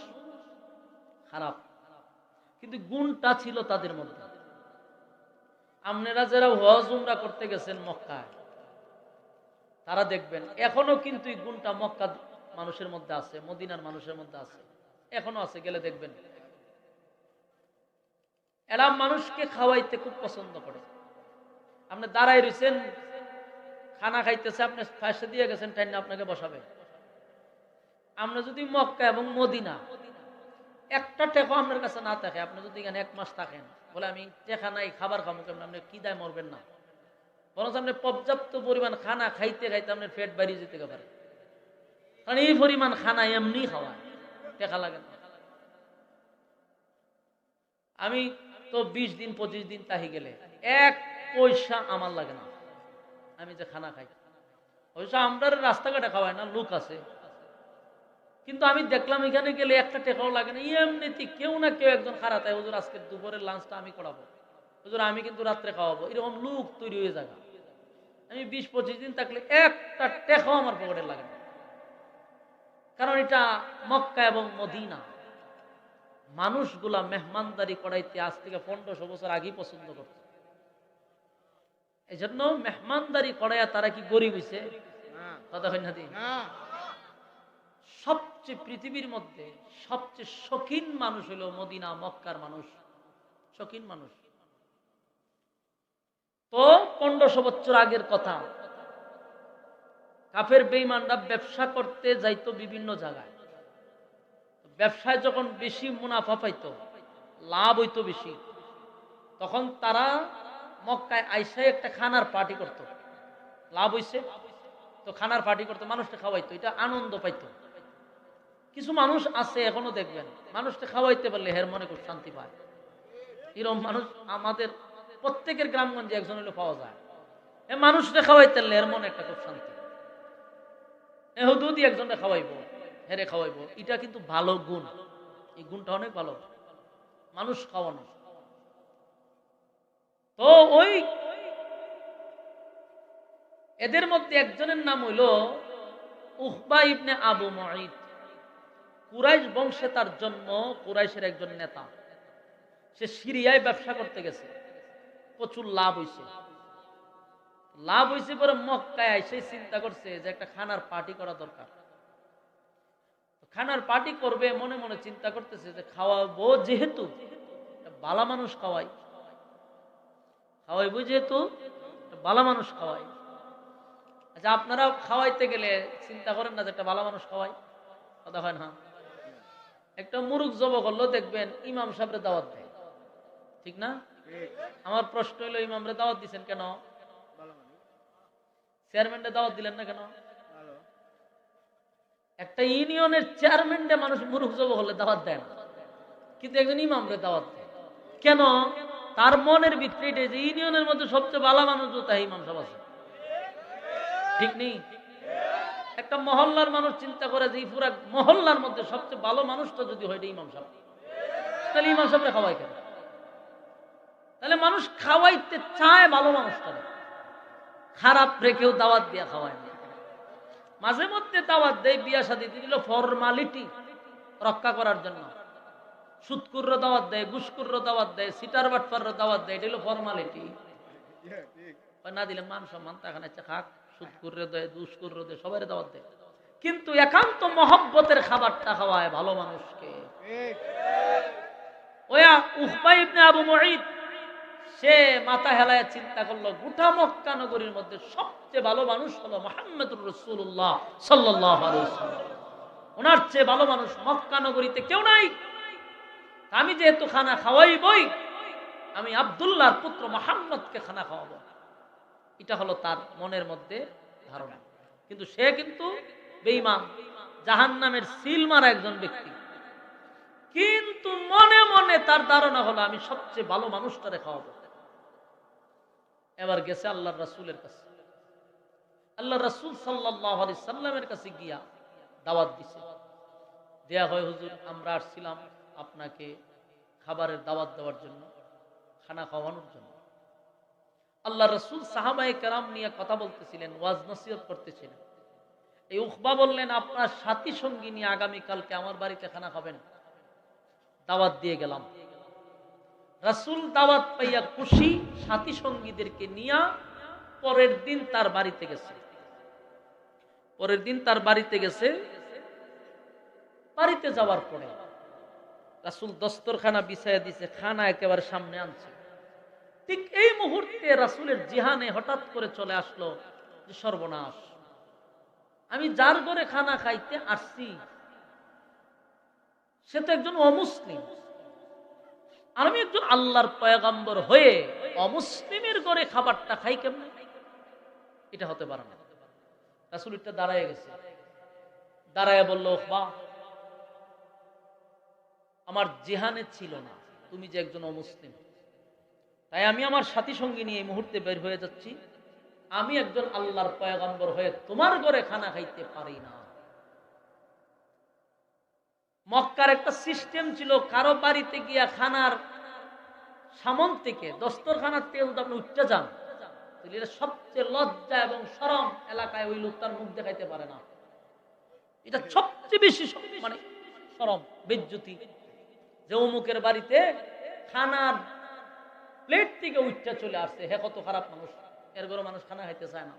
খারাপ, কিন্তু গুণটা ছিল তাদের মধ্যে। আপনারা যারা হজ উমরা করতে গেছেন মক্কায়, তারা দেখবেন এখনো কিন্তু এই গুণটা মক্কা মানুষের মধ্যে আছে, মদিনার মানুষের মধ্যে আছে, এখনো আছে। গেলে দেখবেন এরা মানুষকে খাওয়াইতে খুব পছন্দ করে। আপনি দাঁড়ায় রয়েছেন, খানা খাইতেছে, আপনি ফাঁসে দিয়ে গেছেন, টাইম আপনাকে বসাবে। আমরা যদি মক্কা এবং মদিনা একটা টেকা আপনার কাছে না থাকে, আপনি যদি এখানে 1 মাস থাকেন, বলে আমি টেকা নাই খাবার খাবো কেমন, আপনি কি দায় মরবেন না, বরং আপনি পর্যাপ্ত পরিমাণ খানা খাইতে খাইতে আপনার পেট বাড়িয়ে যেতে পারে। কারণ এই পরিমাণ খানা এমনি খাওয়া, টেকা লাগে না। আমি তো 20 দিন 25 দিন তাহি গেলে 1 পয়সা আমার লাগে না, আমি যে খানা খাই। অবশ্য আমরা রাস্তাঘাটে খাওয়াই না, লোক আছে, কিন্তু আমি দেখলাম এখানে গেলে একটা টেকাও লাগে না। এমনিতে কেউ না কেউ একজন খারাপ, তাই হুজুর আজকে দুপুরের লাঞ্চটা আমি করাবো, হুজুর আমি কিন্তু রাত্রে খাওয়াবো, এরকম লোক তৈরি হয়ে যাবে। আমি 20-25 দিন থাকলে একটা টেকাও আমার পকেটে লাগে না। কারণ এটা মক্কা এবং মদিনা, মানুষগুলা মেহমানদারি করাইতে আজ থেকে 1500 বছর আগেই পছন্দ করত। এই জন্য মেহমানদারি করাইয়া তারা কি গরিব হইছে? কথা হয় না? সবচেয়ে পৃথিবীর মধ্যে সবচেয়ে শৌখিন মানুষ হলো মদিনা মক্কার মানুষ, শৌখিন মানুষ। তো 1500 বছর আগের কথা, কাফের বেঈমানরা ব্যবসা করতে যাইতো বিভিন্ন জায়গায়। ব্যবসায় যখন বেশি মুনাফা পাইতো, লাভ হইতো বেশি, তখন তারা মক্কায় আইসায় একটা খানার পার্টি করত। লাভ হইছে তো খানার পার্টি করতো, মানুষকে খাওয়াইতো, এটা আনন্দ পাইতো। কিছু মানুষ আছে এখনো দেখবেন, মানুষকে খাওয়াইতে পারলে হের মনে খুব শান্তি পায়। এরকম মানুষ আমাদের প্রত্যেকের গ্রামগঞ্জে একজন হলে পাওয়া যায়। মানুষকে খাওয়াইতে পারলে এর মনে একটা খুব শান্তি, হুদুদি একজনকে খাওয়াইবো, হেরে খাওয়াইবো, এটা কিন্তু ভালো গুণ। এই গুণটা অনেক ভালো, মানুষ খাওয়ানো। তো ওই এদের মধ্যে একজনের নাম হইল উকবা ইবনে আবু মুঈত। কুরাইশ বংশে তার জন্ম, কুরাইশের একজন নেতা। সে সিরিয়ায় ব্যবসা করতে গেছে, প্রচুর লাভ হইছে। লাভ হইছে পরে মক্কায় এসে চিন্তা করছে যে একটা খানার পার্টি করা দরকার। খানার পার্টি করবে, মনে মনে চিন্তা করতেছে যে খাওয়াবো যেহেতু, বালা মানুষ খাওয়াইবো যেহেতু, বালা মানুষ খাওয়াই। আচ্ছা, আপনারা খাওয়াইতে গেলে চিন্তা করেন না যে একটা বালা মানুষ খাওয়াই? কথা হয় না? একটা মুরুখ জব করলো দেখবেন ইমাম সাহেবরে দাওয়াত দেয়, ঠিক না? আমার প্রশ্ন হলো, ইমামরে দাওয়াত দিচ্ছেন কেন? চেয়ারম্যানরে দাওয়াত দিলেন না কেন? একটা ইউনিয়নের চেয়ারম্যানরে মানুষ মুরুখ জব হলে দাওয়াত দেয় না, কিন্তু একজন ইমামরে দাওয়াত দেয় কেন? তার মনের ভিতরে যে ইউনিয়নের মধ্যে সবচেয়ে ভালো মানুষ তাই ইমাম সাহেব আছে, ঠিক নেই? একটা মহল্লার মানুষ চিন্তা করে যে পুরো মহল্লার মধ্যে সবচেয়ে ভালো মানুষটা যদি হয় ইমাম সাহেব, তাহলে ইমাম সাহেবরে খাওয়াই কেন? তাহলে মানুষ খাওয়াইতে চায় ভালো মানুষটা, খারাপ রেখেও দাওয়াত দিয়া খাওয়ায় না। মাঝে মধ্যে দাওয়াত দেয়, বিয়া শাদী দিল ফরমালিটি রক্ষা করার জন্য। সুদকুরর দাওয়াত দেয়, ঘুষকুরর দাওয়াত দেয়, সিটার বাটপার দাওয়াত দেয়, এটা হলো ফরমালিটি। না দিলে মান সম্মান তাখানে খাক, সুদকুররে দেয়, ঘুষকুররে দেয়, সবাই দাওয়াত দেয়, কিন্তু একান্ত মহব্বতের খাবারটা খাওয়ায় ভালো মানুষকে। ওয়া উকবা ইবনে আবু মুঈত সে মাথা হেলায় চিন্তা করলো, গোটা মক্কা নগরীর মধ্যে সবচেয়ে ভালো মানুষ হলো মুহাম্মদুর রাসূলুল্লাহ সাল্লাল্লাহু আলাইহি ওয়াসাল্লাম। ওনার চেয়ে ভালো মানুষ মক্কা নগরীতে কেউ নাই। আমি যেহেতু খানা খাওয়াইবই, আমি আব্দুল্লাহর পুত্র মুহাম্মদকে খানা খাওয়াবো। এটা হলো তার মনের মধ্যে ধারণা। কিন্তু সে কিন্তু বেঈমান, জাহান্নামের সিল মারা একজন ব্যক্তি। কিন্তু মনে মনে তার ধারণা হলো আমি সবচেয়ে ভালো মানুষটারে খাওয়াবো। এবার গেছে আল্লাহর রাসূলের কাছে। আল্লাহর রাসূল সাল্লাল্লাহু আলাইহি সাল্লামের কাছে গিয়া দাওয়াত দিছে। দেয়া হয়, হুজুর আমরা আসছিলাম আপনাকে খাবারের দাওয়াত দেওয়ার জন্য, খানা খাওয়ানোর জন্য। আল্লাহর রাসূল সাহাবায়ে কেরাম নিয়ে কথা বলতেছিলেন, ওয়াজ নসিহত করতেছিলেন। এই উকবা বললেন, আপনার সাথী সঙ্গী নিয়ে আগামী কালকে আমার বাড়িতে খানা খাবেন। দাওয়াত দিয়ে গেলাম। রাসূল দাওয়াত পাইয়া খুশি, সাথী সঙ্গীদেরকে নিয়ে পরের দিন তার বাড়িতে গেছে। বাড়িতে যাওয়ার পরে রাসূল দস্তরখানা বিছাইয়া দিছে, খানা একেবারে সামনে আনছে। ঠিক এই মুহূর্তে রাসূলের জিহানে হঠাৎ করে চলে আসলো যে সর্বনাশ, আমি যার ঘরে খানা খাইতে আসছি সে তো একজন অমুসলিম, আর আমি একজন আল্লাহর পয়গম্বর হয়ে অমুসলিমের ঘরে খাবারটা খাই কেমন? এটা হতে পারে না। রাসূল এটা দাঁড়ায় গেছে, দাঁড়ায় বলল, উকবা, আমার জিহানে ছিল না তুমি যে একজন অমুসলিম, তাই আমি আমার সাথী সঙ্গী নিয়ে এই মুহূর্তে বের হয়ে যাচ্ছি। আমি একজন আল্লাহর পয়গম্বর হয়ে তোমার ঘরে খানা খাইতে পারি না। মক্কার একটা সিস্টেম ছিল, কারো বাড়িতে গিয়া খানার সামন থেকে দস্তরখানার তেল আপনি উঠতে যান, এটা সবচেয়ে লজ্জা এবং শরম এলাকায় ওই লোক তার মুখ দেখাইতে পারে না। এটা সবচেয়ে বেশি মানে শরম, বেজ্জতি, যে অমুকের বাড়িতে খানার প্লেট থেকে উঠতে চলে আসছে, হে কত খারাপ মানুষ, এর ঘরে মানুষ খানা খাইতে চায় না।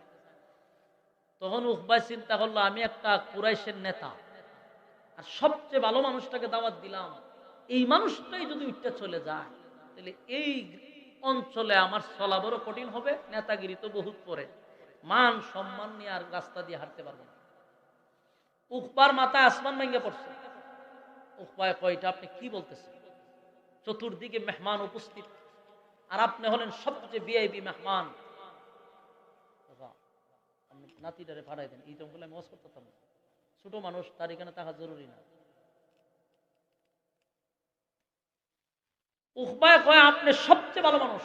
তখন উকবা চিন্তা করলো, আমি একটা কুরাইশের নেতা, আর সবচেয়ে ভালো মানুষটাকে দাওয়াত দিলাম, এই মানুষটাই যদি উঠতে চলে যায় তাহলে এই অঞ্চলে আমার চলা বড় কঠিন হবে, নেতাগিরি তো বহুত পরে, মান সম্মান নিয়ে আর রাস্তা দিয়ে হাঁটতে পারবো না। উকবার মাথায় আসমান ভেঙে পড়ছে। উকবায় কয়টা আপনি কি বলতেছেন? চতুর্দিকে মেহমান উপস্থিত, আর আপনি হলেন সবচেয়ে ভিআইপি মেহমান। নাতিটারে ভাড়াই দেন, এই জঙ্গলে আমি ওয়াজ করতাম, ছোট মানুষ, তার এখানে থাকা জরুরি না। উকবায় কয়, আপনি সবচেয়ে ভালো মানুষ,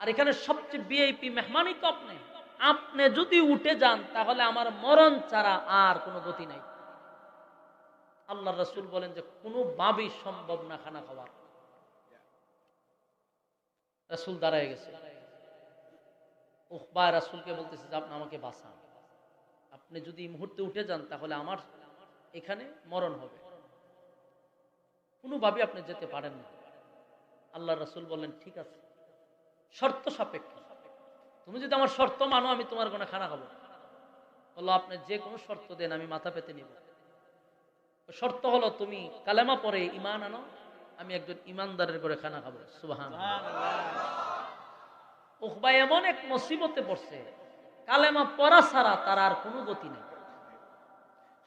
আর এখানে সবচেয়ে ভিআইপি মেহমানই তো আপনি। আপনি যদি উঠে যান তাহলে আমার মরণ ছাড়া আর কোনো গতি নাই। আল্লাহর রাসূল বলেন যে কোনোভাবেই সম্ভব না খানা খাওয়ার। রাসূল দাঁড়ায় গেছে, উকবা রাসূলকে বলতেছে যে আপনি আমাকে বাঁচান, আপনি যদি এই মুহূর্তে উঠে যান তাহলে আমার এখানে মরণ হবে, কোনোভাবে আপনি যেতে পারেন না। আল্লাহর রাসূল বললেন, ঠিক আছে, শর্ত সাপেক্ষে, তুমি যদি আমার শর্ত মানো আমি তোমার কোনো খানা খাবো। বললো, আপনি যে কোনো শর্ত দেন আমি মাথা পেতে নিব। শর্ত হলো তুমি কালেমা পড়ে ঈমান আনো, আমি একজন ঈমানদারের করে খানা খাবো। সুবহানাল্লাহ। উকবা এমন এক মুসিবতে পড়ছে, কালেমা পড়া ছাড়া তার আর কোনো গতি নেই,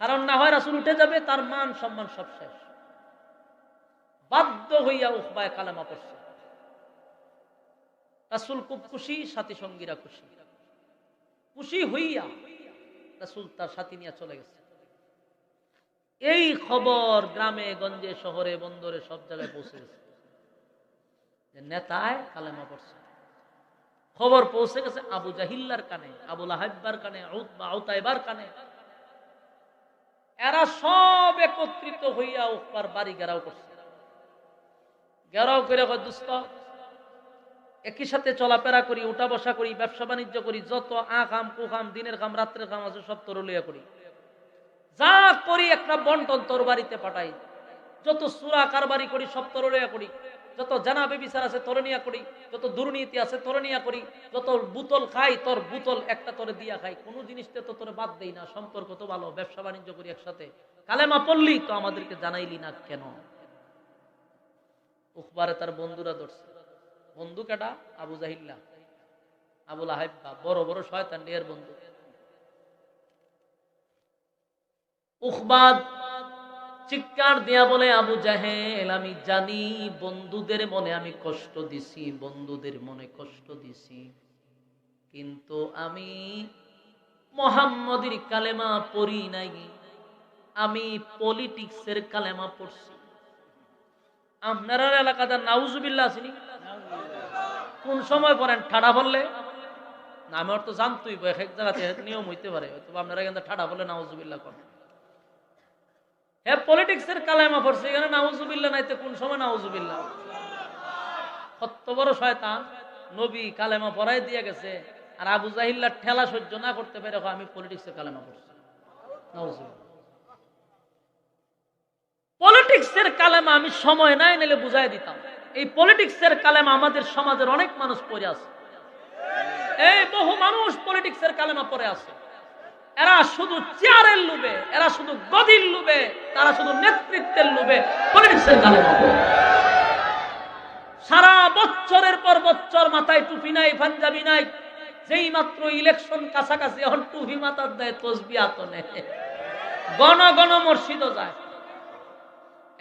কারণ না হয় রাসূল উঠে যাবে, তার মান সম্মান সব শেষ। বাধ্য হইয়া উকবায় কালেমা পড়ছে। রাসূল খুব খুশি, সাথী সঙ্গীরা খুশি। খুশি হইয়া রাসূল তার সাথী নিয়ে চলে গেছে। এই খবর গ্রামে গঞ্জে শহরে বন্দরে সব জায়গায় পৌঁছে গেছে যে নেতায় কালেমা পড়ছে। খবর পৌঁছে গেছে আবু জাহিল্লার কানে, আবু লাহাববার কানে, উতবা উতাইবার কানে। এরা সব একত্রিত হইয়া উকবার বাড়ি ঘেরাও করছে। ঘেরাও করে কয়, দোস্ত, একই সাথে চলাফেরা করি, উঠা বসা করি, ব্যবসা বাণিজ্য করি, যত আকাম কুকাম দিনের কাম রাত্রের কাম আছে সব তোর লইয়া করি, যা করি একটা বন্টন তোর বাড়িতে পাঠাই, যত সূরা কারবারি করি সব তোর লইয়া করি, যত জানাবে বিচার আছে তোর নিয়া করি, যত দুর্নীতি আছে তোর নিয়া করি, যত বুতল খাই তোর বুতল একটা তোরে দিয়া খাই, কোনো জিনিসটা তো তোরে বাদ দেই না, সম্পর্ক তো ভালো, ব্যবসা বাণিজ্য করি একসাথে, কালেমা পড়লি তো আমাদেরকে জানাইলি না কেন? উকবারে তার বন্ধুরা ধরছে। বন্ধু কেডা? আবু জাহিল্লা, আবু লাহাব, বড় বড় শয়তান এর বন্ধু। উকবা চিৎকার দিয়া বলে, আবু জাহেল, আমি জানি বন্ধুদের মনে আমি কষ্ট দিছি, বন্ধুদের মনে কষ্ট দিছি, কিন্তু আমি মুহাম্মদের কালেমা পড়ি নাই, আমি পলিটিক্সের কালেমা পড়ছি। আপনারা এলাকাতে নাউজুবিল্লাহ আসেনি? কোন সময় পড়েন? ঠাডা বললে না, আমি তো জানতই এক জায়গাতে নিয়ম হইতে পারে, আপনারা কিন্তু ঠাডা বললে নাউজুবিল্লাহ করেন। হ্যাঁ, পলিটিক্সের কালেমা পড়ছে, এখানে নাউজুবিল্লাহ নাইতে কোন সময় নাউজুবিল্লাহ? কত বড় শয়তান! নবী কালেমা পড়াই দিয়ে গেছে, আর আবু জাহিল্লার ঠেলা সহ্য না করতে পেরে আমি পলিটিক্সের কালেমা পড়ছি। নাউজুবিল্লাহ। পলিটিক্সের কালেমা আমি সময় নাই নিলে বুঝাই দিতাম। এই পলিটিক্সের কালেমা আমাদের সমাজের অনেক মানুষ পড়ে আছে, এই বহু মানুষ পলিটিক্সের কালেমা পড়ে আছে। এরা শুধু চেয়ারের লোভে, এরা শুধু গদির লোভে, তারা শুধু নেতৃত্বের লোভে পলিটিক্সের কালেমা পড়ে। সারা বছরের পর বছর মাথায় টুপি নাই, পাঞ্জাবি নাই, যেই মাত্র ইলেকশন কাছাকাছি এখন টুপি মাথার দেয়, তসবিহ হাতে নেয়, গণ গণ মসজিদও যায়।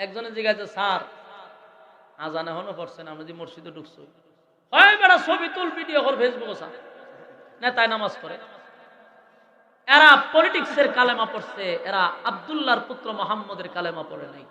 একজনে জিজ্ঞাসা, স্যার আজান এখনো পড়ছে না, আমরা যে মসজিদে ঢুকছো, হয় বেড়া ছবি তুল, ভিডিও কর, ফেসবুকে ছাড়, নেতায় নামাজ পড়ে। এরা পলিটিক্সের কালেমা পড়ছে, এরা আব্দুল্লাহর পুত্র মোহাম্মদের কালেমা পড়ে নাই।